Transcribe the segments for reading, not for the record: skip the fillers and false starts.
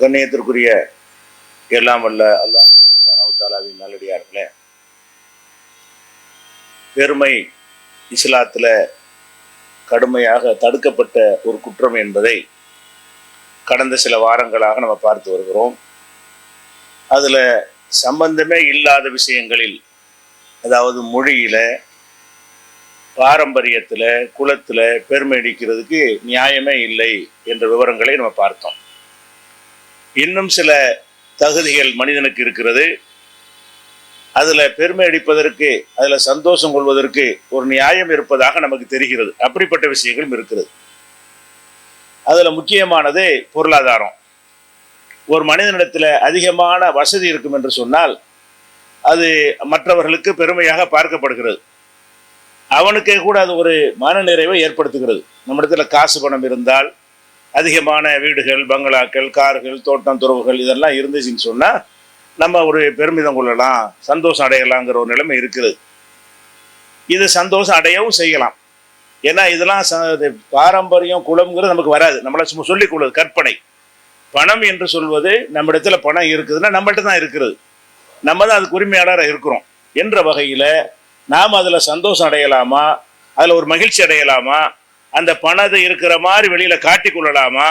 கண்ணியத்திற்குரிய எல்லாம் வல்ல அல்லாஹ் ஜல்லஷானஹு தஆலாவின் நல்லடியார்களே, பெருமை இஸ்லாத்தில் கடுமையாக தடுக்கப்பட்ட ஒரு குற்றம் என்பதை கடந்த சில வாரங்களாக நம்ம பார்த்து வருகிறோம். அதில் சம்பந்தமே இல்லாத விஷயங்களில், அதாவது மொழியில், பாரம்பரியத்தில், குலத்தில் பெருமை அடிக்கிறதுக்கு நியாயமே இல்லை என்ற விவரங்களை நம்ம பார்த்தோம். இன்னும் சில தகுதிகள் மனிதனுக்கு இருக்கிறது. அதில் பெருமை அடிப்பதற்கு, அதில் சந்தோஷம் கொள்வதற்கு ஒரு நியாயம் இருப்பதாக நமக்கு தெரிகிறது. அப்படிப்பட்ட விஷயங்களும் இருக்கிறது. அதில் முக்கியமானது பொருளாதாரம். ஒரு மனிதனிடத்தில் அதிகமான வசதி இருக்கும் என்று சொன்னால் அது மற்றவர்களுக்கு பெருமையாக பார்க்கப்படுகிறது. அவனுக்கே கூட அது ஒரு மனநிறைவை ஏற்படுத்துகிறது. நம்மிடத்துல காசு பணம் இருந்தால், அதிகமான வீடுகள், பங்களாக்கள், கார்கள், தோட்டம் துறவுகள் இதெல்லாம் இருந்துச்சுன்னு சொன்னால் நம்ம ஒரு பெருமிதம் கொள்ளலாம், சந்தோஷம் அடையலாங்கிற ஒரு நிலைமை இருக்குது. இது சந்தோஷம் அடையவும் செய்யலாம். ஏன்னா இதெல்லாம் பாரம்பரியம், குலம்ங்கிறது நமக்கு வராது. நம்மளை சும்மா சொல்லிக் கொள்வது கற்பனை. பணம் என்று சொல்வது, நம்ம இடத்துல பணம் இருக்குதுன்னா நம்மள்ட்ட தான் இருக்கிறது, நம்ம தான் அதுக்கு உரிமையாளராக இருக்கிறோம் என்ற வகையில் நாம் அதில் சந்தோஷம் அடையலாமா, அதில் ஒரு மகிழ்ச்சி அடையலாமா, அந்த பணத்தை இருக்கிற மாதிரி வெளியில் காட்டி கொள்ளலாமா,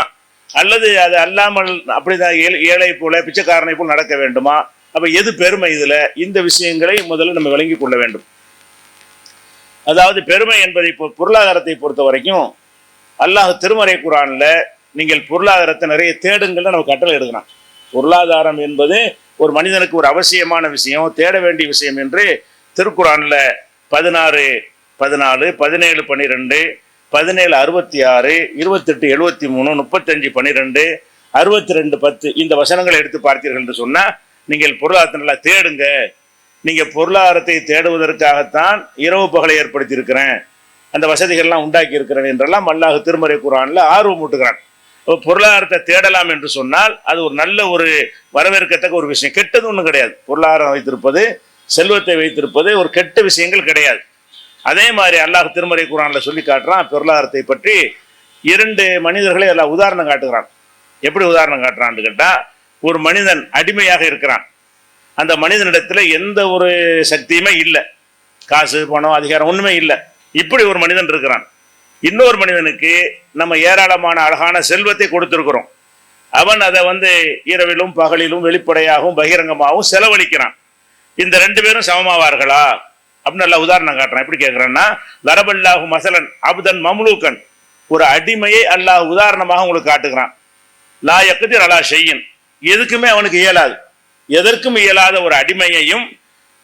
அல்லது அது அல்லாமல் அப்படிதான் ஏழை போல பிச்சைக்காரனை போல் நடக்க வேண்டுமா? அப்போ எது பெருமை? இதில் இந்த விஷயங்களை முதல்ல நம்ம விளங்கி கொள்ள வேண்டும். அதாவது பெருமை என்பதை பொருளாதாரத்தை பொறுத்த வரைக்கும் அல்லாஹ் திருமறை குர்ஆனில் நீங்கள் பொருளாதாரத்தை நிறைய தேடுங்கள்னு நம்ம கட்டளை எடுக்கிறான். பொருளாதாரம் என்பது ஒரு மனிதனுக்கு ஒரு அவசியமான விஷயம், தேட வேண்டிய விஷயம் என்று திருக்குர்ஆனில் 16:14, 17:12, 17:66, 28:73, 35:12, 62:10 இந்த வசனங்களை எடுத்து பார்த்தீர்கள் என்று சொன்னால் நீங்கள் பொருளாதாரத்தை நல்லா தேடுங்க. நீங்கள் பொருளாதாரத்தை தேடுவதற்காகத்தான் இரவு பகலை ஏற்படுத்தி இருக்கிறேன், அந்த வசதிகள்லாம் உண்டாக்கி இருக்கிறேன் என்றெல்லாம் அல்லாஹ் திருமறை குர்ஆனில் ஆர்வம் ஊட்டுகிறான். பொருளாதாரத்தை தேடலாம் என்று சொன்னால் அது ஒரு நல்ல ஒரு வரவேற்கத்தக்க ஒரு விஷயம், கெட்டது ஒன்றும் கிடையாது. பொருளாதாரம் வைத்திருப்பது, செல்வத்தை வைத்திருப்பது ஒரு கெட்ட விஷயங்கள் கிடையாது. அதே மாதிரி அல்லாஹ் திருமறை குர்ஆனில் சொல்லி காட்டுறான் பொருளாதாரத்தை பற்றி. 2 மனிதர்களை எல்லாம் உதாரணம் காட்டுகிறான். எப்படி உதாரணம் காட்டுறான்னு கேட்டால், ஒரு மனிதன் அடிமையாக இருக்கிறான். அந்த மனிதனிடத்தில் எந்த ஒரு சக்தியுமே இல்லை, காசு பணம் அதிகாரம் ஒன்றுமே இல்லை. இப்படி ஒரு மனிதன் இருக்கிறான். இன்னொரு மனிதனுக்கு நம்ம ஏராளமான அழகான செல்வத்தை கொடுத்துருக்கிறோம். அவன் அதை இரவிலும் பகலிலும் வெளிப்படையாகவும் பகிரங்கமாகவும் செலவழிக்கிறான். இந்த 2 பேரும் சமமாவார்களா அப்படின்னு நல்லா உதாரணம் காட்டுறான். எப்படி கேட்குறான்னா, தரபல்லாஹு மசலன் அப்தன் மம்லூக்கன், ஒரு அடிமையை அல்லாஹ் உதாரணமாக உங்களுக்கு காட்டுகிறான். லா யக்திர் அலா ஷையின், எதுக்குமே அவனுக்கு இயலாது, எதற்கும் இயலாத ஒரு அடிமையையும்,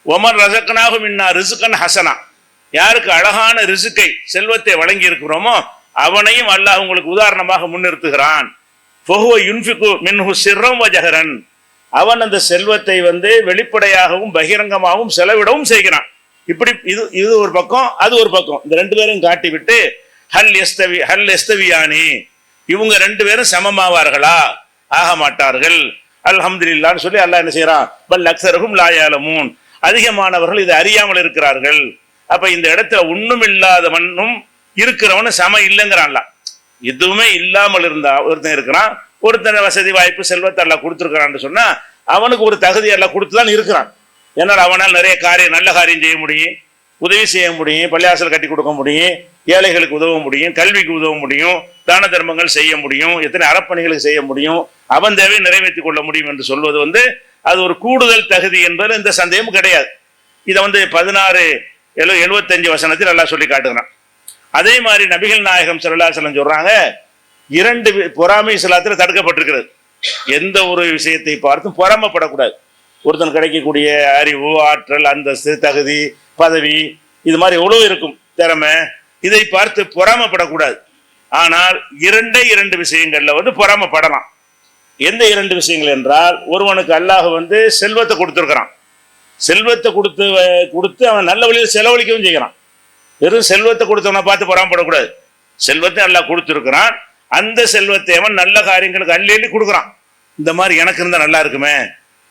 ஒமர் ரசக்கனாக மின்னா ரிசுக்கன் ஹசனா, யாருக்கு அழகான ரிசுக்கை செல்வத்தை வழங்கி இருக்கிறோமோ அவனையும் அல்லாஹ் உங்களுக்கு உதாரணமாக முன்னிறுத்துகிறான். ஃபஹுவ யுன்ஃபிகு மின்ஹு சிர்ரம் வ ஜஹரன், அவன் அந்த செல்வத்தை வெளிப்படையாகவும் பகிரங்கமாகவும் செலவிடவும் செய்கிறான். இப்படி இது ஒரு பக்கம், அது ஒரு பக்கம். இந்த 2 பேரும் காட்டி விட்டு ஹல் எஸ்தவியானி, இவங்க 2 பேரும் சமமாவார்களா? ஆக மாட்டார்கள். அல்ஹம்துலில்லாஹ்னு சொல்லி அல்லாஹ் என்ன செய்யறான், பல் அக்ஸரஹும் லா யஅலமூன், அதிகமானவர்கள் இதை அறியாமல் இருக்கிறார்கள். அப்ப இந்த இடத்துல ஒண்ணும் இல்லாதவனும் இருக்கிறவனும் சம இல்லைங்கிறான்ல. எதுவுமே இல்லாமல் இருந்தா ஒருத்தன் இருக்கிறான், ஒருத்தன் வசதி வாய்ப்பு செல்வத்தை எல்லாம் கொடுத்துருக்கிறான்னு சொன்னா அவனுக்கு ஒரு தகுதி எல்லாம் கொடுத்துதான் இருக்கிறான். ஏன்னால் அவனால் நிறைய நல்ல காரியம் செய்ய முடியும், உதவி செய்ய முடியும், பள்ளியாசல் கட்டி கொடுக்க முடியும், ஏழைகளுக்கு உதவ முடியும், கல்விக்கு உதவ முடியும், தான தர்மங்கள் செய்ய முடியும், எத்தனை அறப்பணிகளுக்கு செய்ய முடியும், அவன் தேவையை நிறைவேற்றிக் கொள்ள முடியும் என்று சொல்வது அது ஒரு கூடுதல் தகுதி என்பது எந்த சந்தேகமும் கிடையாது. இதை 16:75 வசனத்தில் எல்லாம் சொல்லி காட்டுகிறான். அதே மாதிரி நபிகள் நாயகம் ஸல்லல்லாஹு அலைஹி வஸல்லம் சொல்றாங்க, 2 பொறாமை இஸ்லாத்தில் தடுக்கப்பட்டிருக்கிறது. எந்த ஒரு விஷயத்தை பார்த்தும் பொறாமப்படக்கூடாது. ஒருத்தன் கிடைக்கக்கூடிய அறிவு, ஆற்றல், அந்தஸ்து, தகுதி, பதவி, இது மாதிரி எவ்வளவு இருக்கும், திறமை, இதை பார்த்து பொறாமப்படக்கூடாது. ஆனால் 2 விஷயங்கள்ல பொறாமப்படலாம். எந்த 2 விஷயங்கள் என்றால், ஒருவனுக்கு அல்லாஹ் செல்வத்தை கொடுத்துருக்கிறான். செல்வத்தை கொடுத்து அவன் நல்ல வழியில் செலவழிக்கவும் செய்கிறான். வெறும் செல்வத்தை கொடுத்தவனை பார்த்து பொறாமப்படக்கூடாது. செல்வத்தை அல்லாஹ் கொடுத்துருக்கிறான், அந்த செல்வத்தை அவன் நல்ல காரியங்களுக்கு அள்ளி கொடுக்குறான். இந்த மாதிரி எனக்கு இருந்தால் நல்லா இருக்குமே,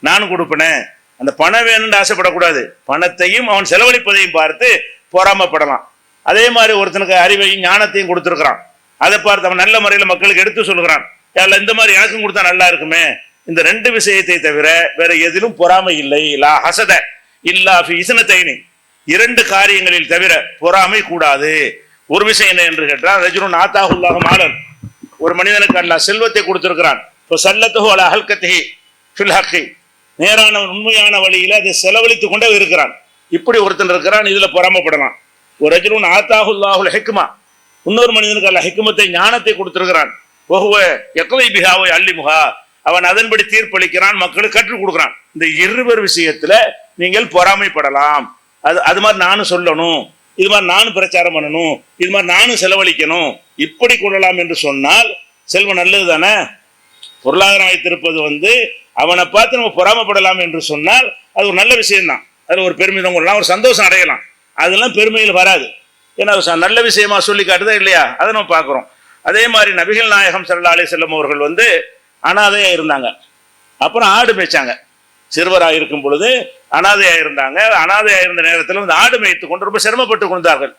நானும் கொடுப்பேனே, அந்த பணம் வேணும்னு ஆசைப்படக்கூடாது. பணத்தையும் அவன் செலவழிப்பதையும் பார்த்து பொறாமப்படலாம். அதே மாதிரி ஒருத்தனுக்கு அறிவையும் ஞானத்தையும் கொடுத்துருக்கிறான், அதை பார்த்து அவன் நல்ல முறையில் மக்களுக்கு எடுத்து சொல்கிறான். யாரில் இந்த மாதிரி எனக்கும் கொடுத்தா நல்லா இருக்குமே. இந்த ரெண்டு விஷயத்தை தவிர வேற எதிலும் பொறாமை இல்லை. லா ஹசத இல்லா ஃபி இஸ்னத்தைனி, இரண்டு காரியங்களில் தவிர பொறாமை கூடாது. ஒரு விஷயம் என்ன என்று கேட்டால், ரஜுலுன் ஆத்தாஹுல்லாஹு மாலன், ஒரு மனிதனுக்கு அல்லாஹ் செல்வத்தை கொடுத்திருக்கிறான். ஃபஸல்லத்துஹு அலா ஹல்கத்திஹி ஃபில் ஹக்கி, நேரான உண்மையான வழியில அதை செலவழித்துக் கொண்டே இருக்கிறான். இப்படி ஒருத்தன் இருக்கிறான், இதுல பொறாமப்படலாம். ஒரு ரஜுலுன் ஆத்தாஹுல்லாஹுல் ஹிக்மா, இன்னொரு மனிதனுக்கு அல்லாஹ் ஹிக்மத்தை ஞானத்தை கொடுத்திருக்கிறான். வஹுவ யக்லி பிஹா வ அல்லிமுஹா, அவன் அதன்படி தீர்ப்பளிக்கிறான், மக்களுக்கு கற்றுக் கொடுக்கிறான். இந்த இருவர் விஷயத்துல நீங்கள் பொறாமைப்படலாம். அது மாதிரி நானும் சொல்லணும், இது மாதிரி நானும் பிரச்சாரம் பண்ணணும், இது மாதிரி நானும் செலவழிக்கணும், இப்படி கொள்ளலாம் என்று சொன்னால் செல்வம் நல்லது தானே. பொருளாதாரம் வைத்திருப்பது அவனை பார்த்து நம்ம பொறாமப்படலாம் என்று சொன்னால் அது ஒரு நல்ல விஷயம்தான். அதில் ஒரு பெருமிதம் கொள்ளலாம், ஒரு சந்தோஷம் அடையலாம். அதெல்லாம் பெருமையில் வராது. ஏன்னா நல்ல விஷயமா சொல்லி காட்டுதா இல்லையா, அதை நம்ம பார்க்குறோம். அதே மாதிரி நபிகள் நாயகம் ஸல்லல்லாஹு அலைஹி வஸல்லம் அவர்கள் அனாதையா இருந்தாங்க. அப்புறம் ஆடு மேய்ச்சாங்க. சிறுவராக இருக்கும் பொழுது அனாதையா இருந்தாங்க. அனாதையா இருந்த நேரத்தில் ஆடு மேய்த்து கொண்டு ரொம்ப சிரமப்பட்டு கொண்டார்கள்.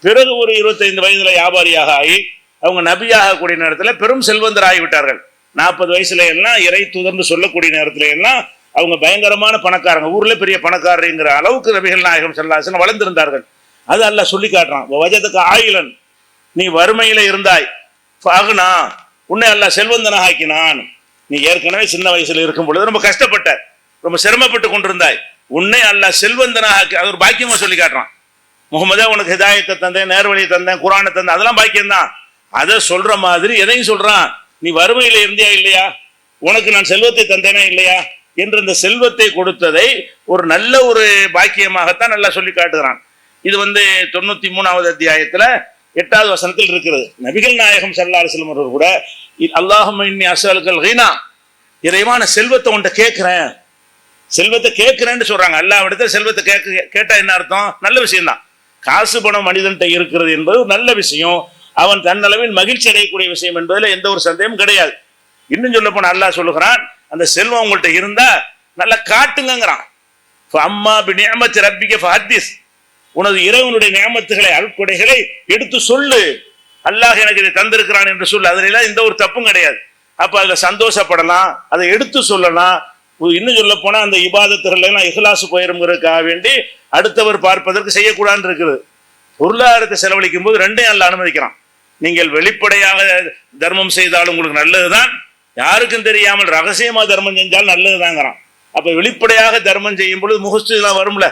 பிறகு ஒரு 25 வயதுல வியாபாரியாக ஆகி அவங்க நபியாக கூடிய நேரத்தில் பெரும் செல்வந்தர் ஆகிவிட்டார்கள். 40 வயசுல எல்லாம் இறை தூதர்னு சொல்லக்கூடிய நேரத்துல எல்லாம் அவங்க பயங்கரமான பணக்காரங்க, ஊர்ல பெரிய பணக்காரங்கிற அளவுக்கு நபிகள் நாயகம் ஸல்லல்லாஹு அலைஹி வஸல்லம் வளர்ந்திருந்தார்கள். அது அல்லாஹ் சொல்லி காட்டுறான். வஜதக ஆயிலன், நீ வறுமையில இருந்தாய், ஃபாகுனா, உன்னை அல்லாஹ் செல்வந்தனாக ஆக்கினான். நீ ஏற்கனவே சின்ன வயசுல இருக்கும் பொழுது ரொம்ப கஷ்டப்பட்ட, ரொம்ப சிரமப்பட்டு கொண்டிருந்தாய், உன்னை அல்லாஹ் செல்வந்தனாக ஆக்கி, அது ஒரு பாக்கியமா சொல்லி காட்டுறான். முகமதே உனக்கு ஹிதாயத்தை தந்தேன், நேர்வழியை தந்தேன், குர்ஆனை தந்தேன், அதெல்லாம் பாக்கியம்தான். அதை சொல்ற மாதிரி எதையும் சொல்றான். நீ வறுமையில இருந்தியா இல்லையா, உனக்கு நான் செல்வத்தை தந்தேனா இல்லையா என்று இந்த செல்வத்தை கொடுத்ததை ஒரு நல்ல ஒரு பாக்கியமாகத்தான் நல்லா சொல்லி காட்டுகிறான். இது 93வது அத்தியாயத்துல 8வது வசனத்தில் இருக்கிறது. நபிகள் நாயகம் ஸல்லல்லாஹு அலைஹி வஸல்லம் அவர்கள் கூட அல்லாஹும்ம இன்னி அஸ்அலுக்கல் கினா, இறைவான செல்வத்தை உன்கிட்ட கேட்கிறேன், செல்வத்தை கேட்கிறேன்னு சொல்றாங்க. அல்லாஹ் இடத்துல செல்வத்தை கேட்டா என்ன அர்த்தம்? நல்ல விஷயம்தான். காசு பணம் மனிதன்கிட்ட இருக்கிறது என்பது நல்ல விஷயம். அவன் தன்னளவில் மகிழ்ச்சி அடையக்கூடிய விஷயம் என்பதில் எந்த ஒரு சந்தேகமும் கிடையாது. இன்னும் சொல்ல போன அல்லாஹ் சொல்லுகிறான், அந்த செல்வம் உங்கள்கிட்ட இருந்தா நல்லா காட்டுங்கிறான். அம்மா பி நிஅமத்தி ரப்பிக ஃபஹத்திஸ், உனது இறைவனுடைய நியமத்துகளை அருட்கொடைகளை எடுத்து சொல்லு. அல்லாஹ் எனக்கு இதை தந்திருக்கிறான் என்று சொல்லு. அதிலெல்லாம் எந்த ஒரு தப்பும் கிடையாது. அப்ப அதுல சந்தோஷப்படலாம், அதை எடுத்து சொல்லலாம். இன்னும் சொல்ல போனா அந்த இபாதத்துகள் எல்லாம் இஹ்லாஸ் போயிருங்கிறதுக்காக வேண்டி அடுத்தவர் பார்ப்பதற்கு செய்யக்கூடாதுன்னு இருக்குது. பொருளாதாரத்தை செலவழிக்கும் போது ரெண்டையும் அல்லாஹ் அனுமதிக்கிறான். நீங்கள் வெளிப்படையாக தர்மம் செய்தாலும் உங்களுக்கு நல்லதுதான், யாருக்கும் தெரியாமல் ரகசியமா தர்மம் செஞ்சாலும் நல்லதுதாங்கிறான். அப்ப வெளிப்படையாக தர்மம் செய்யும் பொழுது முகஸ்துலாம் வரும்ல,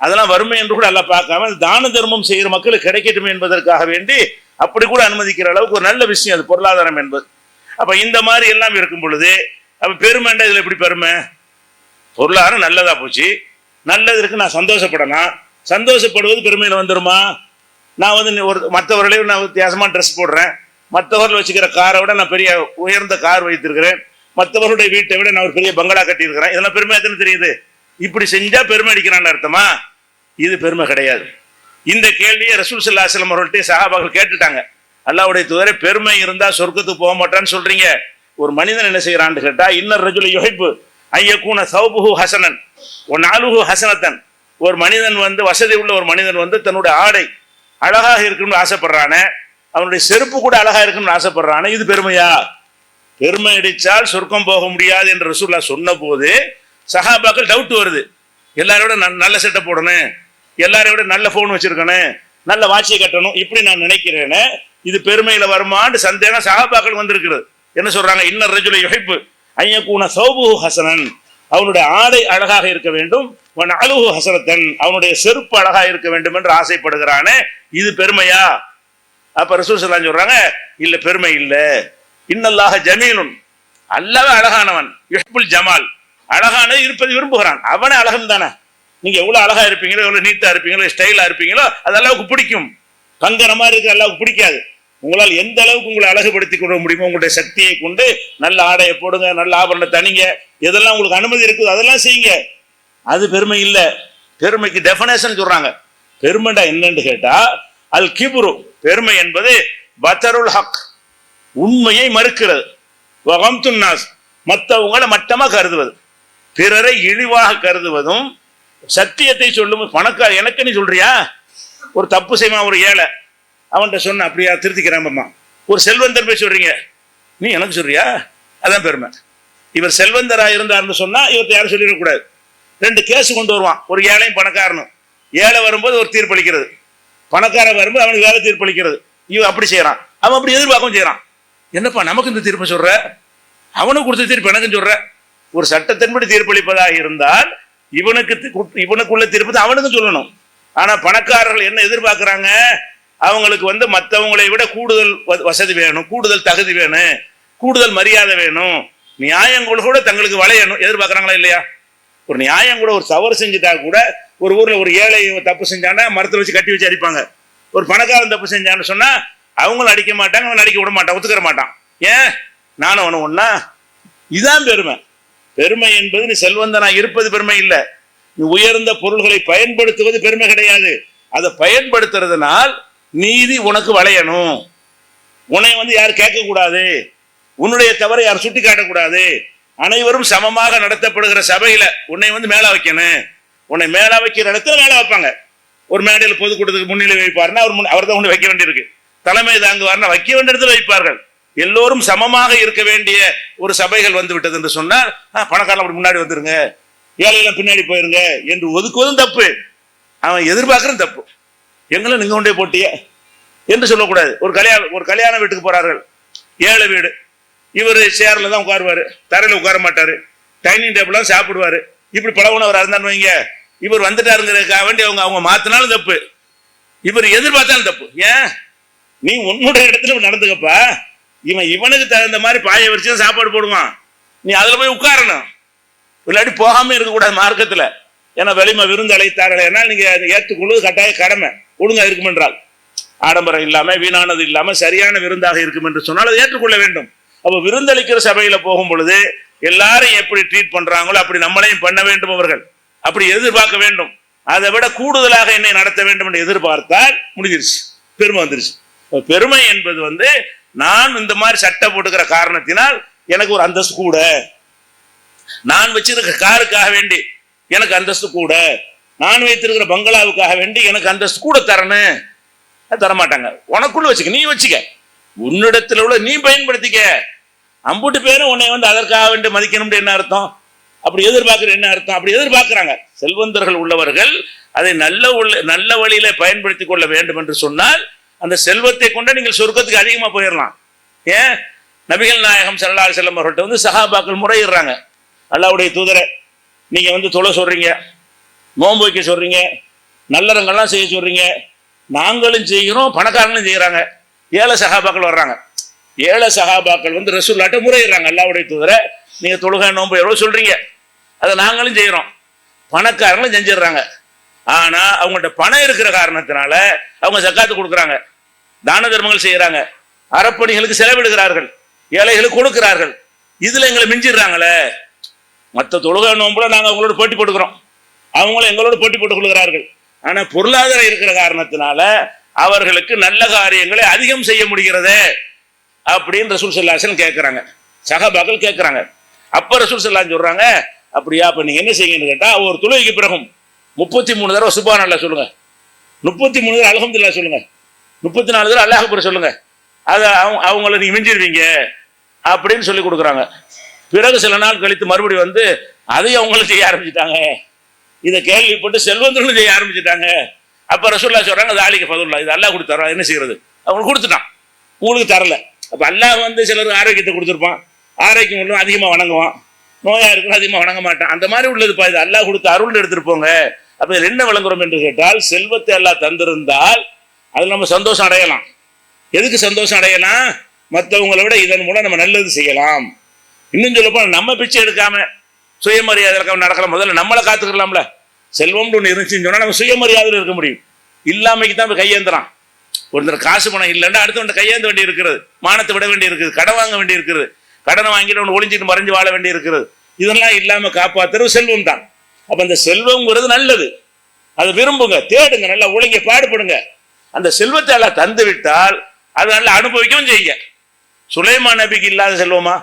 அதெல்லாம் வறுமை என்று கூட எல்லாம் பார்க்காம தான தர்மம் செய்கிற மக்களுக்கு கிடைக்கட்டும் என்பதற்காக வேண்டி அப்படி கூட அனுமதிக்கிற அளவுக்கு ஒரு நல்ல விஷயம் அது பொருளாதாரம் என்பது. அப்ப இந்த மாதிரி எல்லாம் இருக்கும் பொழுது அப்ப பெருமைண்டா இதுல எப்படி பெருமை? பொருளாதாரம் நல்லதா போச்சு, நல்லது இருக்கு, நான் சந்தோஷப்படலாம். சந்தோஷப்படுவது பெருமையில வந்துருமா? நான் ஒரு மற்றவர்களையும் நான் வித்தியாசமா ட்ரெஸ் போடுறேன், மற்றவர்கள் வச்சுக்கிற காரை விட நான் பெரிய உயர்ந்த கார் வைத்திருக்கிறேன், மற்றவர்களுடைய வீட்டை விட நான் ஒரு பெரிய பங்களா கட்டியிருக்கிறேன், இதெல்லாம் பெருமை எத்தனை தெரியுது? இப்படி செஞ்சா பெருமை அடிக்கிறான்னு அர்த்தமா? இது பெருமை கிடையாது. இந்த கேள்வியை ரசூல் ஸல்லல்லாஹு அலைஹி வஸல்லம் அவர்கள்ட்ட சஹாபாக்கள் கேட்டுட்டாங்க. அல்லாஹ்வுடைய தூதரே, பெருமை இருந்தா சொர்க்கத்துக்கு போக மாட்டான்னு சொல்றீங்க, ஒரு மனிதன் என்ன செய்யறான்னு கேட்டா, இன்னர் ரஜுல யுஹிப்பு ஐயக்கூன சௌபுஹு ஹசனன் ஒ நாலுஹு ஹசனத்தன், ஒரு மனிதன் வசதி உள்ள ஒரு மனிதன் தன்னுடைய ஆடை அழகாக இருக்கணும்னு ஆசைப்படுறானே, அவனுடைய செருப்பு கூட அழகா இருக்கணும்னு ஆசைப்படுறானே, இது பெருமையா? பெருமை அடிச்சால் சொர்க்கம் போக முடியாது என்று ரசூலுல்லாஹ் சொன்ன போது சஹாபாக்கள் டவுட் வருது. எல்லாரோட நல்ல செட்டை போடணும், எல்லாரையோட நல்ல போன் வச்சிருக்கணும், நல்ல வாட்சியை கட்டணும், இப்படி நான் நினைக்கிறேன்னு இது பெருமையில வருமான்னு சந்தேகம் சஹாபாக்கள் வந்திருக்கிறது. என்ன சொல்றாங்க? இன்னர் ரஜுல யுஹிப்பு ஐயக்கூன சௌபுஹு ஹசனன், அவனுடைய ஆடை அழகாக இருக்க வேண்டும், அலுஹு ஹசனத்தன், அவனுடைய செருப்பு அழகாக இருக்க வேண்டும் என்று ஆசைப்படுகிறானே, இது பெருமையா? அப்ப ரசூல் ஸல்லல்லாஹு அலைஹி வஸல்லம் சொல்றாங்க, இல்ல பெருமை இல்ல, இன்னல்லாஹ ஜமீலுன், அல்லாஹ் அழகானவன், யுஹிப்புல் ஜமால், அழகானது இருப்பது விரும்புகிறான். அவனே அழகன் தானே. நீங்க எவ்வளவு அழகா இருப்பீங்களோ, எவ்வளவு நீட்டா இருப்பீங்களோ, ஸ்டைலா இருப்பீங்களோ, அது அல்லாஹ்வுக்கு பிடிக்கும். கங்கரமா இருக்கு அல்லாஹ்வுக்கு பிடிக்காது. உங்களால் எந்த அளவுக்கு உங்களை அழகுபடுத்திக் கொள்ள முடியுமோ உங்களுடைய சக்தியை கொண்டு நல்ல ஆடையை போடுங்க, நல்ல ஆபரணத்தை தனிங்க, எதெல்லாம் உங்களுக்கு அனுமதி இருக்குது அதெல்லாம் செய்யுங்க. அது பெருமை இல்ல. பெருமைக்கு டெஃபினேஷன் சொல்றாங்க. பெருமைடா என்னன்னு கேட்டா, அல் கிப்ரு, பெருமை என்பது பத்தருல் ஹக், உண்மையை மறுக்கிறது, வகம்துன் நாஸ், மற்றவங்களை மட்டமா கருதுவது, பிறரை இழிவாக கருதுவதும், சத்தியத்தை சொல்லும். பணக்கார எனக்கு நீ சொல்றியா, ஒரு தப்பு செய்வான் ஒரு ஏழை, அவன்கிட்ட சொன்ன அப்படியா திருத்திக்கிறான். ஒரு செல்வந்தர் போய் சொல்றீங்க, நீ எனக்கு சொல்றியா? அதான் பெருமை. இவர் செல்வந்தரா இருந்தார்னு சொன்னா இவர்கிட்ட யாரும் சொல்லிடக்கூடாது. 2 கேஸ் கொண்டு வருவான், ஒரு ஏழையும் பணக்காரனும். ஏழை வரும்போது ஒரு தீர்ப்பளிக்கிறது, பணக்காரன் வரும்போது அவனுக்கு வேலை தீர்ப்பளிக்கிறது. இவன் அப்படி செய்யறான், அவன் அப்படி எதிர்பார்க்கவும் செய்யறான். என்னப்பா நமக்கு இந்த தீர்ப்பு சொல்ற, அவனுக்கு கொடுத்த தீர்ப்பு எனக்கும் சொல்ற? ஒரு சட்டத்தின்படி தீர்ப்பளிப்பதாக இருந்தால் இவனுக்குள்ள தீர்ப்பு அவனுக்கும் சொல்லணும். ஆனா பணக்காரர்கள் என்ன எதிர்பார்க்கிறாங்க? அவங்களுக்கு மற்றவங்களை விட கூடுதல் வசதி வேணும், கூடுதல் தகுதி வேணும், கூடுதல் மரியாதை வேணும், நியாயங்கள் கூட தங்களுக்கு வளையணும் எதிர்பார்க்கறாங்களா இல்லையா? ஒரு நியாயம் கூட, ஒரு தவறு செஞ்சுட்டா கூட, ஒரு ஊர்ல ஒரு ஏழை தப்பு செஞ்சானா மரத்தில் வச்சு கட்டி வச்சு அடிப்பாங்க. ஒரு பணக்காரன் தப்பு செஞ்சான்னு சொன்னா அவங்களும் அடிக்க மாட்டாங்க, அவன் அடிக்க விட மாட்டான், ஒத்துக்கிற மாட்டான். ஏன்? நானும் அவனும் ஒன்னா. இதுதான் பெருமை. பெருமை என்பது நீ செல்வந்தனா இருப்பது பெருமை இல்லை, நீ உயர்ந்த பொருள்களை பயன்படுத்துவது பெருமை கிடையாது. அதை பயன்படுத்துறதுனால் நீதி உனக்கு வளையணும், உன்னை யாரும் கேட்கக்கூடாது, உன்னுடைய தவறை யாரும் சுட்டி காட்டக்கூடாது, அனைவரும் சமமாக நடத்தப்படுகிற சபையில உன்னை மேல வைக்கணும். உன்னை மேல வைக்கிற இடத்துல மேல வைப்பாங்க. ஒரு மேடையில் பொதுக்கூட்டத்துக்கு முன்னிலை வைப்பாருன்னா அவர் தான் வைக்க வேண்டியிருக்கு. தலைமை தாங்குவார்னா வைக்க வேண்டிய இடத்துல வைப்பார்கள். எல்லோரும் சமமாக இருக்க வேண்டிய ஒரு சபைகள் வந்து விட்டது என்று சொன்னால் பணக்காரன் அப்படி முன்னாடி வந்துருங்க, ஏழையெல்லாம் பின்னாடி போயிருங்க என்று ஒதுக்குவதும் தப்பு, அவன் எதிர்பார்க்கறதும் தப்பு. எங்களை நீங்க கொண்டே போட்டிய என்று சொல்லக்கூடாது. ஒரு கல்யாண வீட்டுக்கு போறார்கள், ஏழை வீடு. இவர் சேர்ல தான் உட்காருவாரு, தரையில உட்கார மாட்டாரு, டைனிங் டேபிள் சாப்பிடுவாரு. இப்படி பழகுனவர் இருந்தான்னு வைங்க, இவர் வந்துட்டாருங்கிறதுக்காக வேண்டி அவங்க மாத்தினாலும் தப்பு, இவர் எதிர்பார்த்தாலும் தப்பு. ஏன்? நீ உன்னுடைய இடத்துல நடந்துக்கப்பா. இவனுக்கு தகுந்த மாதிரி பாய வச்சு சாப்பாடு போடுவான், நீ அதுல போய் உட்காரணும், இல்லாட்டி போகாம இருக்கக்கூடாது மார்க்கத்துல. ஏன்னா வெளிமை விருந்து அழைத்தார்கள், ஏன்னா நீங்க ஏற்றுக்கொள்வது கட்டாய கடமை, ஒழுங்கா இருக்கும் என்றால். ஆடம்பரம் இல்லாம வீணானது இல்லாம சரியான விருந்தாக இருக்கும் என்று சொன்னால் அதை ஏற்றுக்கொள்ள வேண்டும். அப்ப விருந்தளிக்கிற சபையில போகும் பொழுது எல்லாரும் எப்படி ட்ரீட் பண்றாங்களோ அப்படி நம்மளையும் பண்ண வேண்டும், அவர்கள் அப்படி எதிர்பார்க்க வேண்டும். அதை விட கூடுதலாக என்னை நடத்த வேண்டும் என்று எதிர்பார்த்தால் முடிஞ்சிருச்சு, பெருமை வந்துருச்சு. பெருமை என்பது நான் இந்த மாதிரி சட்டை போட்டுக்கிற காரணத்தினால் எனக்கு ஒரு அந்தஸ்து கூட, நான் வச்சிருக்கிற காருக்காக வேண்டி எனக்கு அந்தஸ்து கூட, நான் வைத்திருக்கிற பங்களாவுக்காக வேண்டி எனக்கு அந்தஸ்து கூட தரணும். தரமாட்டாங்க. உனக்குள்ள வச்சுக்க, நீ வச்சுக்க, உன்னிடத்துல உள்ள நீ பயன்படுத்திக்க. அம்புட்டு பேரும் உன்னை அதற்காக வேண்டி மதிக்கணும் என்ன அர்த்தம்? அப்படி எதிர்பார்க்கிற என்ன அர்த்தம்? அப்படி எதிர்பார்க்கிறாங்க. செல்வந்தர்கள் உள்ளவர்கள் அதை நல்ல வழியில பயன்படுத்திக் கொள்ள வேண்டும் என்று சொன்னால் அந்த செல்வத்தை கொண்டு நீங்கள் சொர்க்கத்துக்கு அதிகமா போயிடலாம். ஏன்? நபிகள் நாயகம் ஸல்லல்லாஹு அலைஹி வஸல்லம் அவர்கள்ட்ட சஹாபாக்கள் முறையிடுறாங்க, அல்லாஹ்வுடைய தூதரை நீங்க தொழ சொல்றீங்க, நோன்பு வைக்க சொல்றீங்க, நல்லறங்கள்லாம் செய்ய சொல்றீங்க, நாங்களும் செய்கிறோம், பணக்காரங்களும் செய்யறாங்க. ஏழை சஹாபாக்கள் வர்றாங்க. ஏழை சஹாபாக்கள் ரசூலுல்லாஹ்ட்ட முறையிடுறாங்க, அல்லாஹ்வுடைய தூதரை நீங்க தொழுகை நோன்பு எவ்வளவு சொல்றீங்க, அதை நாங்களும் செய்யறோம், பணக்காரங்களும் செஞ்சிடறாங்க. ஆனா அவங்கள்ட்ட பணம் இருக்கிற காரணத்தினால அவங்க ஜக்காத்து கொடுக்குறாங்க, தான தர்மங்கள் செய்யறாங்க, அறப்பணிகளுக்கு செலவிடுகிறார்கள், ஏழைகளுக்கு கொடுக்கிறார்கள். இதுல எங்களை மிஞ்சிடுறாங்களே. மற்ற தொழுகை நோன்புல நாங்க அவங்களோட போட்டி போட்டுக்கிறோம், அவங்களும் எங்களோட போட்டி போட்டுக் கொள்கிறார்கள். ஆனா பொருளாதாரம் இருக்கிற காரணத்தினால அவர்களுக்கு நல்ல காரியங்களை அதிகம் செய்ய முடிகிறது அப்படின்னு ரசூல் ஸல்லல்லாஹு அலைஹி வஸல்லம் கேட்கிறாங்க, சஹாபாக்கள் கேட்கிறாங்க. அப்ப ரசூல் ஸல்லல்லாஹு அலைஹி வஸல்லம் சொல்றாங்க, அப்படியா, அப்ப நீங்க என்ன செய்யுங்கன்னு கேட்டா ஒரு தொழுகைக்கு பிறகும் 33 தடவை சுப்ஹானல்லாஹ் சொல்லுங்க, 33 தடவை அல்ஹம்துலில்லாஹ் சொல்லுங்க, 34 தடவை அல்லாஹ் அக்பர் சொல்லுங்க, அதை அவங்கள நீங்க மிஞ்சிருவீங்க அப்படின்னு சொல்லி கொடுக்குறாங்க. பிறகு சில நாள் கழித்து மறுபடியும் அதையும் அவங்களும் செய்ய ஆரம்பிச்சுட்டாங்க. இதை கேள்விப்பட்டு செல்வந்தர்களும் செய்ய ஆரம்பிச்சுட்டாங்க. அப்ப ரசூலுல்லாஹ் சொல்றாங்க, தாலிக ஃபதுல்லாஹ், இது அல்லாஹ் கொடுத்தாரா, என்ன செய்யறது, அவங்களுக்கு கொடுத்துட்டான், உங்களுக்கு தரல. அப்ப அல்லாஹ் சிலருக்கு ஆரோக்கியத்தை கொடுத்துருப்பான், ஆரோக்கியம் ஒன்றும் அதிகமா வணங்குவான், நோயா இருக்கணும் அதிகமா வணங்க மாட்டான். அந்த மாதிரி உள்ளதுப்பா, இது அல்லாஹ் கொடுத்த அருள் எடுத்துட்டு போங்க. அப்ப இதில் என்ன விளங்குறோம் என்று கேட்டால், செல்வத்தை அல்லாஹ் தந்திருந்தால் அதில் நம்ம சந்தோஷம் அடையலாம். எதுக்கு சந்தோஷம் அடையலாம்? மற்றவங்களை விட இதன் மூலம் நம்ம நல்லது செய்யலாம். இன்னும் சொல்லப்போ நம்ம பிச்சை எடுக்காம சுயமரியாதை நடக்கலாம், முதல்ல நம்மளை காத்துக்கலாம்ல. செல்வம்னு ஒன்று இருந்துச்சுன்னு சொன்னா நம்ம சுயமரியாதையில் இருக்க முடியும். இல்லாமைக்கு தான் கையேந்துறான். ஒருத்தர் காசு பணம் இல்லைன்னா அடுத்தவன் கையேந்த வேண்டி இருக்கிறது, மானத்தை விட வேண்டி இருக்குது, கடன் வாங்க வேண்டி இருக்கிறது, கடனை வாங்கிட்டு ஒன்று ஒளிஞ்சிட்டு மறைஞ்சு வாழ வேண்டி இருக்கிறது. இதெல்லாம் இல்லாம காப்பாத்துறது செல்வம் தான். அப்ப அந்த செல்வம்ங்கிறது நல்லது, அதை விரும்புங்க, தேடுங்க, நல்லா உழைங்க, பாடுபடுங்க. அந்த செல்வத்தை எல்லாம் தந்து விட்டால் அதை நல்லா அனுபவிக்கவும் செய்யுங்க. சுலைமான் நபிக்கு இல்லாத செல்வமா?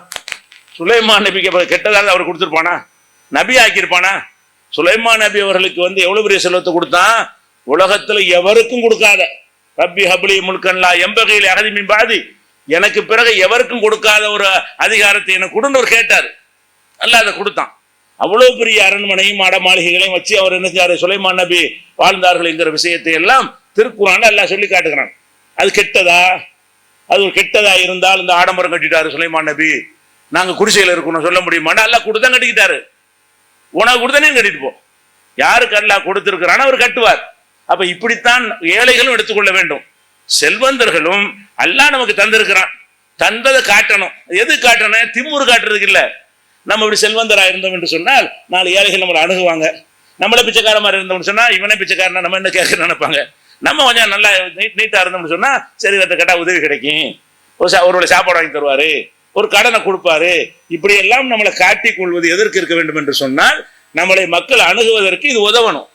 சுலைமான் நபிக்கு கெட்டதாக அவர் கொடுத்துருப்பானா? நபி ஆக்கியிருப்பானா? சுலைமான் நபி அவர்களுக்கு எவ்வளவு பெரிய செல்வத்தை கொடுத்தான், உலகத்துல எவருக்கும் கொடுக்காத. ரப்பி ஹப்லி முல்கன்லா எம்பகையில் அகதி மின் பாதி, எனக்கு பிறகு எவருக்கும் கொடுக்காத ஒரு அதிகாரத்தை எனக்கு கொடுன்னு அவர் கேட்டார். அல்ல அதை கொடுத்தான். அவ்வளவு பெரிய அரண்மனையும் மாட மாளிகைகளையும் வச்சு அவர் என்ன செய்யாரு, சுலைமான் நபி வாழ்ந்தார்கள் என்கிற விஷயத்தை எல்லாம் திருக்குறான்ல அல்லாஹ் சொல்லி காட்டுகிறான். அது கெட்டதா? அது ஒரு கெட்டதா இருந்தால் இந்த ஆடம்பரம் கட்டிட்டாரு சுலைமான் நபி, நாங்க குடிசையில் இருக்கணும் சொல்ல முடியுமாண்டா? அல்லாஹ் கொடுத்தா கட்டிக்கிட்டாரு. உனக்கு கொடுத்தனே கட்டிட்டு போ. யாருக்கு அல்லாஹ் கொடுத்திருக்கிறான் அவர் கட்டுவார். அப்ப இப்படித்தான் ஏழைகளும் எடுத்துக்கொள்ள வேண்டும். செல்வந்தர்களும் அல்லாஹ் நமக்கு தந்திருக்கிறான், தந்ததை காட்டணும். எது காட்டணும்? திமுரு காட்டுறதுக்கு இல்ல. நம்ம இப்படி செல்வந்தரா இருந்தோம் என்று சொன்னால் 4 ஏழைகள் நம்மளை அணுகுவாங்க. நம்மள பிச்சைக்கார மாதிரி இருந்தோம்னு சொன்னா இவனே பிச்சைக்காரனா நம்ம என்ன கேட்க நினைப்பாங்க. நம்ம கொஞ்சம் நல்லா நீட்டா இருந்தோம்னு சொன்னா சரி கேட்டா உதவி கிடைக்கும், ஒரு சாப்பாடு வாங்கி தருவாரு, ஒரு கடனை கொடுப்பாரு. இப்படி எல்லாம் நம்மளை காட்டிக் கொள்வது எதற்கு இருக்க வேண்டும் என்று சொன்னால் நம்மளை மக்கள் அணுகுவதற்கு இது உதவணும்.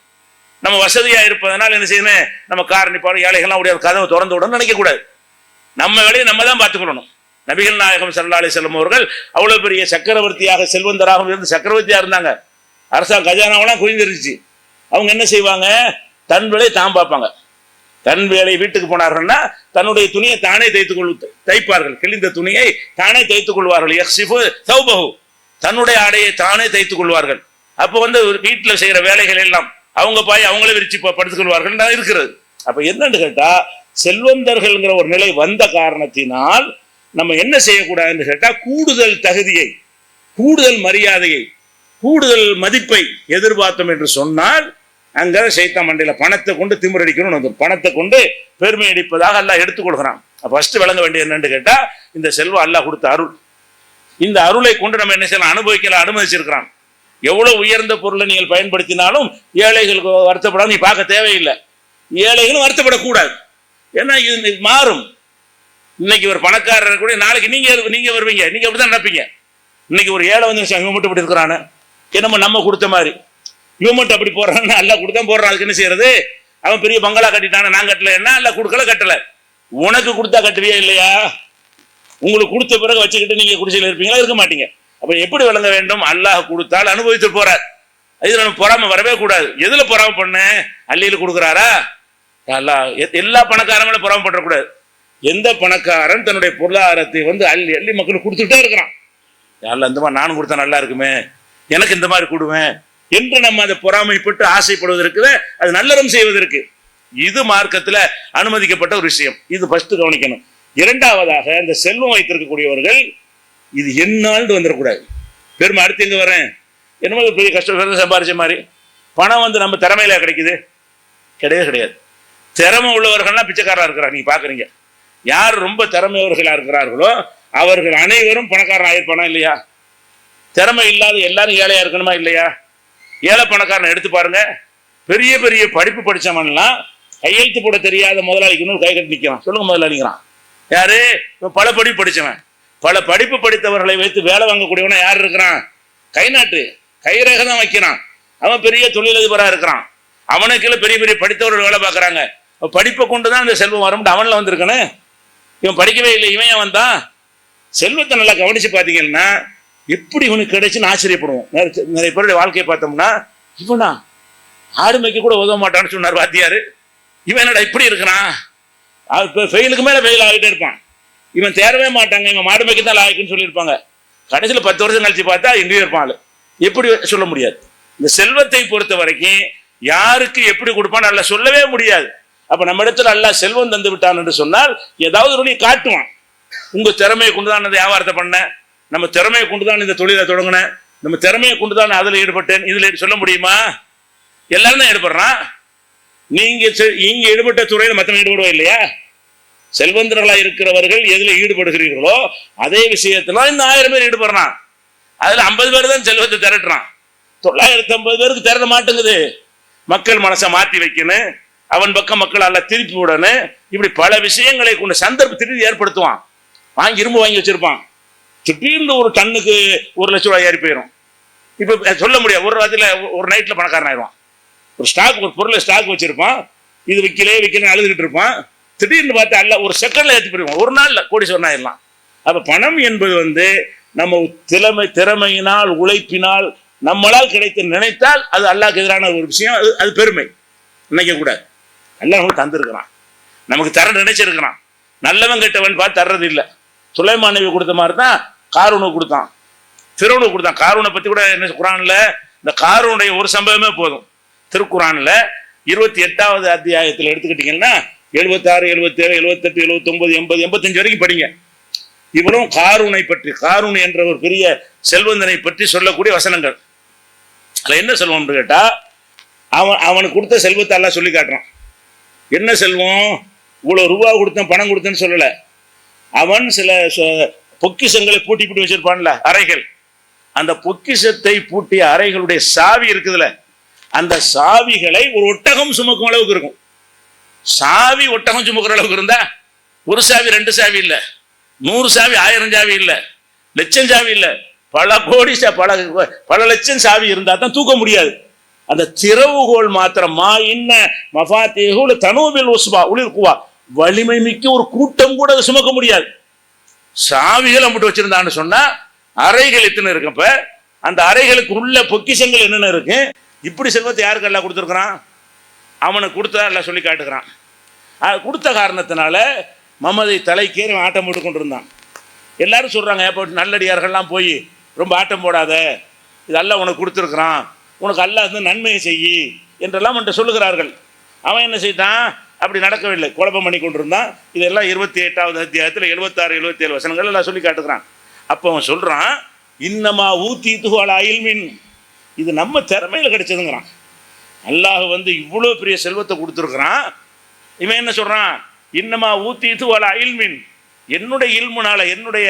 நம்ம வசதியா இருப்பதனால் என்ன செய்யணும், நம்ம காரணிப்பாடு ஏழைகள்லாம் உடைய கதவை திறந்து விடணும்னு நினைக்க கூடாது. நம்ம வேலையை நம்ம தான் பார்த்துக்கொள்ளணும். நபிகள் நாயகம் ஸல்லல்லாஹு அலைஹி வஸல்லம் அவர்கள் அவ்வளவு பெரிய சக்கரவர்த்தியாக செல்வந்தராக இருந்து சக்கரவர்த்தியா இருந்தாங்க. அரசாங்க கஜானாவெல்லாம் குவிந்துருச்சு. அவங்க என்ன செய்வாங்க, தன் வேலையை தான் பார்ப்பாங்க. தன் வேலை வீட்டுக்கு போனார்கள்னா தன்னுடைய துணியை தானே தைப்பார்கள். கிழிந்த துணியை தானே தைத்துக் கொள்வார்கள். யக்ஸிஃபு தௌபஹு, தன்னுடைய ஆடையை தானே தைத்துக் கொள்வார்கள். அப்போ வீட்டில் செய்யற வேலைகள் எல்லாம் அவங்க பாய் அவங்களே விரிச்சு படுத்துக் கொள்வார்கள் இருக்கிறது. அப்ப என்னன்னு கேட்டா செல்வந்தர்கள்ங்கிற ஒரு நிலை வந்த காரணத்தினால் நம்ம என்ன செய்யக்கூடாதுன்னு கேட்டா கூடுதல் தகுதியை, கூடுதல் மரியாதையை, கூடுதல் மதிப்பை எதிர்பார்த்தோம் என்று சொன்னால் அங்க சைத்தான் மண்டையில பணத்தை கொண்டு திமிரடிக்கணும். பணத்தை கொண்டு பெருமை அடிப்பதாக அல்லாஹ் எடுத்துக்கொள்கிறான். ஃபர்ஸ்ட் விளங்க வேண்டிய என்னன்னு கேட்டா இந்த செல்வம் அல்லாஹ் கொடுத்த அருள். இந்த அருளை கொண்டு நம்ம என்ன செய்யலாம், அனுபவிக்கலாம், அனுமதிச்சிருக்கிறான். எவ்வளவு உயர்ந்த பொருளை நீங்கள் பயன்படுத்தினாலும் ஏழைகளுக்கு வருத்தப்படாம நீ பார்க்க தேவையில்லை. ஏழைகளும் வருத்தப்படக்கூடாது. ஏன்னா இது மாறும். இன்னைக்கு ஒரு பணக்காரர் கூட நாளைக்கு நீங்க வருவீங்க, நீங்க அப்படிதான் நினைப்பீங்க. இன்னைக்கு ஒரு ஏழை வந்து இவன் மட்டும் இப்படி இருக்கிறானு, நம்ம கொடுத்த மாதிரி இவன் மட்டும் அப்படி போடுறான்னு அல்ல கொடுத்தான் போடுறான். அதுக்கு என்ன செய்யறது, அவன் பெரிய பங்களா கட்டிட்டான, நான் கட்டல, என்ன அல்ல கொடுக்கல கட்டல. உனக்கு கொடுத்தா கட்டுவியா இல்லையா? உங்களுக்கு கொடுத்த பிறகு வச்சுக்கிட்டு நீங்க குடிசையில் இருப்பீங்களா? இருக்க மாட்டீங்க. அப்ப எப்படி விளங்க வேண்டும், அல்லாஹ் கொடுத்தால் அனுபவித்து போறார். இதுல நம்ம பொறாம வரவே கூடாது. எதுல பொறாம பண்ண, அள்ளியில கொடுக்குறாரா? அல்லாஹ் எல்லா பணக்காரங்களும் பொறாம பண்றக்கூடாது. எந்த பணக்காரன் தன்னுடைய பொருளாதாரத்தை அள்ளி அள்ளி மக்களுக்கு கொடுத்துட்டே இருக்கிறான், அல்ல இந்த மாதிரி நானும் கொடுத்தா நல்லா இருக்குமே, எனக்கு இந்த மாதிரி கொடுவேன் என்று நம்ம அதை பொறாமைப்பட்டு ஆசைப்படுவதற்கு அது நல்லறம் செய்வதற்கு இது மார்க்கத்தில் அனுமதிக்கப்பட்ட ஒரு விஷயம். இது ஃபர்ஸ்ட் கவனிக்கணும். இரண்டாவதாக இந்த செல்வம் வைத்திருக்கக்கூடியவர்கள் இது என்னால்னு வந்துடக்கூடாது. பெருமை அடுத்து எங்க வரேன், என்னமோ பெரிய கஷ்டம் சம்பாதிச்ச மாதிரி பணம் நம்ம திறமையில கிடைக்குது? கிடையவே கிடையாது. திறமை உள்ளவர்கள்லாம் பிச்சைக்காரா இருக்கிறார். நீங்க பாக்குறீங்க, யார் ரொம்ப திறமையவர்களா இருக்கிறார்களோ அவர்கள் அனைவரும் பணக்காரன் ஆயிருப்பானா இல்லையா? திறமை இல்லாத எல்லாரும் ஏழையா இருக்கணுமா இல்லையா? ஏழை பணக்காரன் எடுத்து பாருங்க. பெரிய பெரிய படிப்பு படிச்சவன்லாம் கையெழுத்து போட தெரியாத முதலாளிக்கு கை கட்டி நிற்கிறான். சொல்லுங்க முதலாளிங்கிறான் யாரு? பல படிப்பு படிச்சவன். பல படிப்பு படித்தவர்களை வைத்து வேலை வாங்கக்கூடியவன யார் இருக்கிறான்? கை நாட்டு கைரேக தான் வைக்கிறான். அவன் பெரிய தொழிலதிபரா இருக்கிறான். அவனுக்குள்ள பெரிய பெரிய படித்தவர்கள் வேலை பார்க்கறாங்க. படிப்பை கொண்டுதான் இந்த செல்வம் வரும். அவன்ல வந்திருக்கணும். இவன் படிக்கவே இல்லை, இவன் ஏன் வந்தான்? செல்வத்தை நல்லா கவனிச்சு பார்த்தீங்கன்னா எப்படி இவனுக்கு கிடைச்சுன்னு ஆச்சரியப்படுவோம். நிறைய பேருடைய வாழ்க்கையை பார்த்தோம்னா இவனா ஆடு மேய்க்க கூட உதவ மாட்டான்னு சொன்னார் வாத்தியாரு. இவன் என்னடா இப்படி இருக்கிறான், ஃபெயிலுக்கு மேல ஃபெயில் ஆகிட்டே இருப்பான். இவன் தேரவே மாட்டாங்க, இவன் மாடு மேய்க்க தான் லாய்க்குன்னு சொல்லியிருப்பாங்க. கடைசியில் 10 வருஷம் கழிச்சு பார்த்தா எங்கேயும் இருப்பான். ஆளு எப்படி சொல்ல முடியாது. இந்த செல்வத்தை பொறுத்த வரைக்கும் யாருக்கு எப்படி கொடுப்பான்னு அல்ல சொல்லவே முடியாது. அப்ப நம்ம இடத்துல அல்லாஹ் செல்வம் தந்து விட்டான் என்று சொன்னால் ஏதாவது ஒரு வழி காட்டுவான். உங்க திறமையை கொண்டுதான் இந்த வியாபாரத்தை பண்ணேன், நம்ம திறமையை கொண்டுதான் இந்த தொழிலை தொடங்கினேன், நம்ம திறமையை கொண்டுதான் அதில் ஈடுபட்டேன், இதுல சொல்ல முடியுமா? எல்லாரும் தான் ஈடுபடுறான். நீங்க ஈடுபட்ட துறையில மத்தவங்க ஈடுபடுவா இல்லையா? செல்வந்தர்களா இருக்கிறவர்கள் எதுல ஈடுபடுகிறீர்களோ அதே விஷயத்துல இந்த 1000 பேர் ஈடுபடுறான். அதுல 50 பேர் தான் செல்வத்தை திரட்டுறான். 950 பேருக்கு திரட்ட மாட்டேங்குது. மக்கள் மனசை மாற்றி வைக்கணும், அவன் பக்கம் மக்கள் அல்ல திருப்பி விடணும். இப்படி பல விஷயங்களை கொண்டு சந்தர்ப்ப திருப்பி ஏற்படுத்துவான். இரும்பு வாங்கி வச்சிருப்பான், திடீர்னு ஒரு டன்னுக்கு 1 லட்சம் ரூபாய் ஏறி போயிடும். இப்ப சொல்ல முடியாது, ஒரு ராத்திரில ஒரு நைட்ல பணக்காரன் ஆயிடுவான். ஒரு ஸ்டாக், ஒரு பொருளை ஸ்டாக் வச்சிருப்பான், இது விற்கல அழுதுகிட்டு இருப்பான். திடீர்னு பார்த்து அல்ல ஒரு செகண்ட்ல ஏற்றி போயிடுவான், ஒரு நாள்ல கோடீஸ்வரன் ஆயிடலாம். அப்ப பணம் என்பது நம்ம திறமையினால் உழைப்பினால் நம்மளால் கிடைத்து நினைத்தால் அது அல்லாஹ்க்கு எதிரான ஒரு விஷயம். அது பெருமை நினைக்க கூடாது. அல்லாஹ் நமக்கு தந்திருக்கிறான், நமக்கு தர நினைச்சிருக்கிறான். நல்லவன் கெட்டவன் பார்த்து தர்றது இல்லை. சுலைமான் நபி கொடுத்த மாதிரி தான் காரூனுக்கு கொடுத்தான், ஃபிரௌனுக்கு கொடுத்தான். காரூனை பத்தி கூட என்ன குர்ஆன்ல இந்த காரூனுடைய ஒரு சம்பவமே போதும். திருக்குர்ஆன்ல 28வது அத்தியாயத்தில் எடுத்துக்கிட்டீங்கன்னா 76, 77, 78, 79, 80, 85 வரைக்கும் படிங்க. இவரும் காரூனை பற்றி, காரூன் என்ற ஒரு பெரிய செல்வந்தனை பற்றி சொல்லக்கூடிய வசனங்கள். அதுல என்ன செல்வம் கேட்டா, அவனுக்கு கொடுத்த செல்வத்தை எல்லாம் சொல்லி காட்டுறான். என்ன செல்வம்? இவ்வளவு ரூபா கொடுத்தேன், பணம் கொடுத்தேன்னு சொல்லல. அவன் சில பொக்கிஷங்களை பூட்டி பூட்டி வச்சிருப்பான்ல, அறைகள். அந்த பொக்கிஷத்தை பூட்டிய அறைகளுடைய சாவி இருக்குதுல, அந்த சாவிகளை ஒரு ஒட்டகம் சுமக்கும் அளவுக்கு இருக்கும். சாவி ஒட்டகம் சுமக்கிற அளவுக்கு இருந்தா ஒரு சாவி 2 சாவி இல்ல, 100 சாவி, 1000 சாவி இல்ல, லட்சம் சாவி இல்ல, பல கோடி பல லட்சம் சாவி இருந்தா தான் தூக்க முடியாது. அந்த திறவுகோல் மாத்திரமா இன்ன மஃபாத்திஹுல் தனூபில் உஸ்பா உளிர்குவா, வலிமை மிக்க ஒரு கூட்டம் கூட அதை சுமக்க முடியாது. சாவிகள் அம்பிட்டு வச்சிருந்தான்னு சொன்னா அறைகள் எத்தனை இருக்கப்ப அந்த அறைகளுக்கு உள்ள பொக்கிஷங்கள் என்னென்ன இருக்கு. இப்படி செல்வத்தை யாருக்கு எல்லாம் கொடுத்துருக்கிறான்? அவனுக்கு கொடுத்ததா எல்லாம் சொல்லி காட்டுக்கிறான். கொடுத்த காரணத்தினால மமதை தலைக்கேறி ஆட்டம் போட்டு கொண்டிருந்தான். எல்லாரும் சொல்றாங்க, இப்போ நல்லடியார்கள்லாம் போய் ரொம்ப ஆட்டம் போடாத, இது அல்லாஹ் உனக்கு கொடுத்துருக்குறான், உனக்கு அல்லாஹ் வந்து நன்மையை செய்யி என்றெல்லாம் அவன்கிட்ட சொல்லுகிறார்கள். அவன் என்ன செய்தான்? அப்படி நடக்கவில்லை, குழப்பம் பண்ணி கொண்டிருந்தான். இதெல்லாம் 28வது அத்தியாயத்தில் 76, 77 வசனங்கள் எல்லாம் சொல்லி காட்டுக்கிறான். அப்போ அவன் சொல்றான், இன்னமா ஊத்தீத்துஹு அலா இல்மின், இது நம்ம திறமையில கிடைச்சதுங்கிறான். அல்லாஹ் வந்து இவ்வளோ பெரிய செல்வத்தை கொடுத்துருக்குறான். இவன் என்ன சொல்றான்? இன்னமா ஊத்தீத்துஹு அலா இல்மின், என்னுடைய இல்முனால, என்னுடைய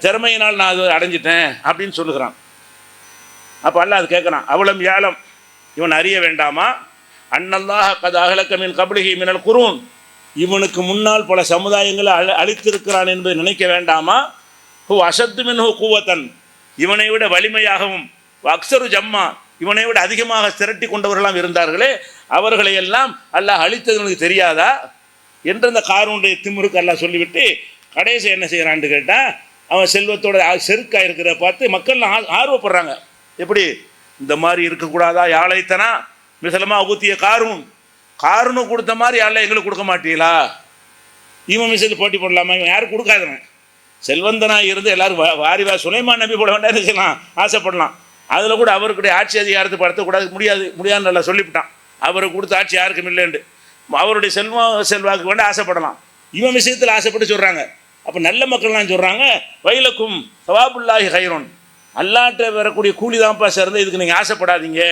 திறமையினால் நான் அதை அடைஞ்சிட்டேன் அப்படின்னு சொல்லுகிறான். அப்போ அல்லாஹ் அது கேட்குறான், அவலம் யாலம், இவன் அறிய வேண்டாமா? அன்னல்லாஹ கத் அஹ்லக மின் கப்லிஹி மினல் குரூன், இவனுக்கு முன்னால் பல சமுதாயங்களை அழித்திருக்கிறான் என்பதை நினைக்க வேண்டாமா? ஹூ அஷத்து மின்ஹு குவத்தன், இவனை விட வலிமையாகவும், அக்ஸரு ஜம்மா, இவனை விட அதிகமாக திரட்டி கொண்டவர்களாம் இருந்தார்களே, அவர்களை எல்லாம் அல்லாஹ் அழித்தது எனக்கு தெரியாதா என்று அந்த காரூனுடைய திமிருக்கு அல்லாஹ் சொல்லிவிட்டு கடைசி என்ன செய்கிறான்னு கேட்டால், அவன் செல்வத்தோட செருக்காக இருக்கிற பார்த்து மக்கள் ஆர்வப்படுறாங்க. எப்படி இந்த மாதிரி இருக்கக்கூடாதா? யாழைத்தனா மிசலமாக ஊற்றிய காரூனு கொடுத்த மாதிரி யாரில் எங்களுக்கு கொடுக்க மாட்டீங்களா? இவன் மிசல் போட்டி போடலாமா? இவன் யாரும் கொடுக்காதவன். செல்வந்தனாக இருந்து எல்லாரும் வாரிவா சுலைமான் நபி போட வேண்டாம் செய்யலாம், ஆசைப்படலாம். அதில் கூட அவருக்குடைய ஆட்சி அதிகாரத்தை படுத்தக்கூடாது, முடியாதுன்னு நல்லா சொல்லிவிட்டான். அவருக்கு கொடுத்த ஆட்சி யாருக்கும் இல்லைண்டு. அவருடைய செல்வாக்கு வேண்ட ஆசைப்படலாம். இவன் விஷயத்தில் ஆசைப்பட்டு சொல்கிறாங்க. அப்போ நல்ல மக்கள்லாம் சொல்கிறாங்க, வயலுக்கும் சவாபுல்லாஹி ஹைரோன், அல்லாட்ட வரக்கூடிய கூலி தான்ப்பா சேர்ந்து, இதுக்கு நீங்கள் ஆசைப்படாதீங்க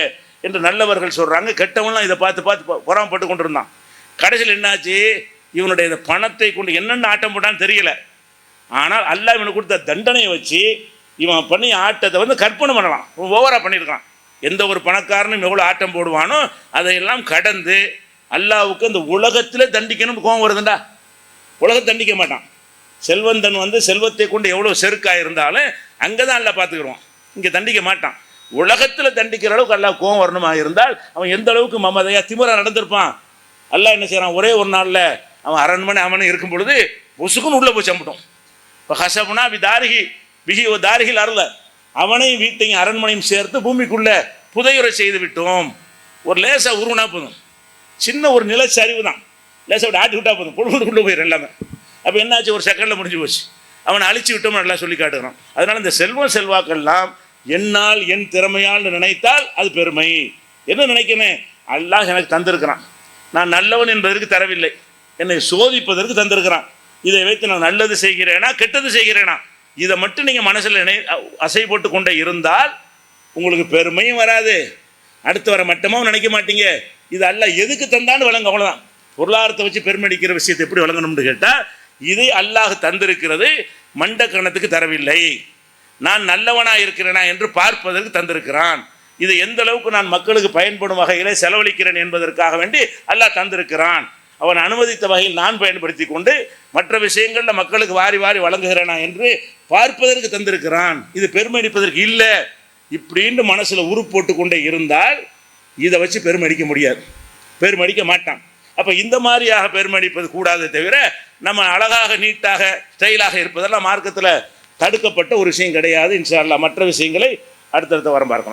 என்று நல்லவர்கள் சொல்கிறாங்க. கெட்டவன்லாம் இதை பார்த்து பொறாமப்பட்டு கொண்டு இருந்தான். கடைசியில் என்னாச்சு? இவனுடைய இந்த பணத்தை கொண்டு என்னென்ன ஆட்டம் போட்டான்னு தெரியல. ஆனால் அல்லாஹ் இவனுக்கு கொடுத்த தண்டனையை வச்சு இவன் பண்ணி ஆட்டத்தை வந்து கற்பனை பண்ணலாம், ஓவராக பண்ணியிருக்கான். எந்த ஒரு பணக்காரனும் எவ்வளோ ஆட்டம் போடுவானோ அதையெல்லாம் கடந்து அல்லாஹ்வுக்கு இந்த உலகத்தில் தண்டிக்கணும்னு கோவம் வருதுண்டா. உலகத்தை தண்டிக்க மாட்டான். செல்வந்தன் வந்து செல்வத்தை கொண்டு எவ்வளோ செருக்காக இருந்தாலும் அங்கே தான் அல்லாஹ் பார்த்துக்கிடுவான், இங்கே தண்டிக்க மாட்டான். உலகத்தில் தண்டிக்கிற அளவுக்கு அல்லாஹ் கோவம் வரணுமா இருந்தால் அவன் எந்த அளவுக்கு மமதையா திமிரா நடந்திருப்பான். அல்லாஹ் என்ன செய்கிறான்? ஒரே ஒரு நாளில் அவன் அரண்மனை அவனே இருக்கும் பொழுது பொசுக்குன்னு உள்ளே போய் சம்பிட்டோம். இப்போ ஹசபுனா பிஹி ஓ தாரிகில் அருள, அவனையும் வீட்டையும் அரண்மனையும் சேர்த்து பூமிக்குள்ளே புதையுறை செய்து விட்டோம். ஒரு லேசாக உருவனா போதும், சின்ன ஒரு நிலச்சரிவு தான், லேசாக அப்படி ஆட்டி விட்டா போதும், பொழுதுக்குள்ளே போயிடும் எல்லாமே. அப்போ என்னாச்சு? ஒரு செகண்டில் முடிஞ்சு போச்சு. அவனை அழிச்சு விட்டோம்னு நல்லா சொல்லி காட்டுகிறான். அதனால் இந்த செல்வாக்கெல்லாம் என்னால், என் திறமையால் நினைத்தால் அது பெருமை. என்ன நினைக்கணும்? அல்லாஹ் எனக்கு தந்திருக்கிறான், நான் நல்லவன் என்பதற்கு தரவில்லை, என்னை சோதிப்பதற்கு தந்திருக்கிறான். இதை வைத்து நான் நல்லது செய்கிறேனா கெட்டது செய்கிறேனா, இதை மட்டும் நீங்கள் மனசில் அசை போட்டு கொண்டே இருந்தால் உங்களுக்கு பெருமையும் வராது, அடுத்து வர மட்டமாகவும் நினைக்க மாட்டீங்க. இது அல்லாஹ் எதுக்கு தந்தான்னு வழங்க, அவ்வளோதான். பொருளாதாரத்தை வச்சு பெருமை அடிக்கிற விஷயத்தை எப்படி வழங்கணும்னு கேட்டால், இதை அல்லாஹ் தந்திருக்கிறது, மண்ட கணத்துக்கு தரவில்லை. நான் நல்லவனாக இருக்கிறேனா என்று பார்ப்பதற்கு தந்திருக்கிறான். இது எந்த அளவுக்கு நான் மக்களுக்கு பயன்படும் வகையிலே செலவழிக்கிறேன் என்பதற்காக வேண்டி அல்லாஹ் தந்திருக்கிறான். அவன் அனுமதித்த வகையில் நான் பயன்படுத்தி கொண்டு மற்ற விஷயங்களில் மக்களுக்கு வாரி வாரி வழங்குகிறேனா என்று பார்ப்பதற்கு தந்திருக்கிறான். இது பெருமை அடிப்பதற்கு இல்லை இப்படின்னு மனசில் உரு போட்டு கொண்டே இருந்தால் இதை வச்சு பெருமை அடிக்க முடியாது, பெருமை அடிக்க மாட்டான். அப்போ இந்த மாதிரியாக பெருமை அடிப்பது கூடாது தவிர நம்ம அழகாக நீட்டாக ஸ்டைலாக இருப்பதெல்லாம் மார்க்கத்தில் தடுக்கப்பட்ட ஒரு விஷயம் கிடையாது. இன்ஷா அல்லாஹ் மற்ற விஷயங்களை அடுத்தடுத்த வரம் பார்க்கலாம்.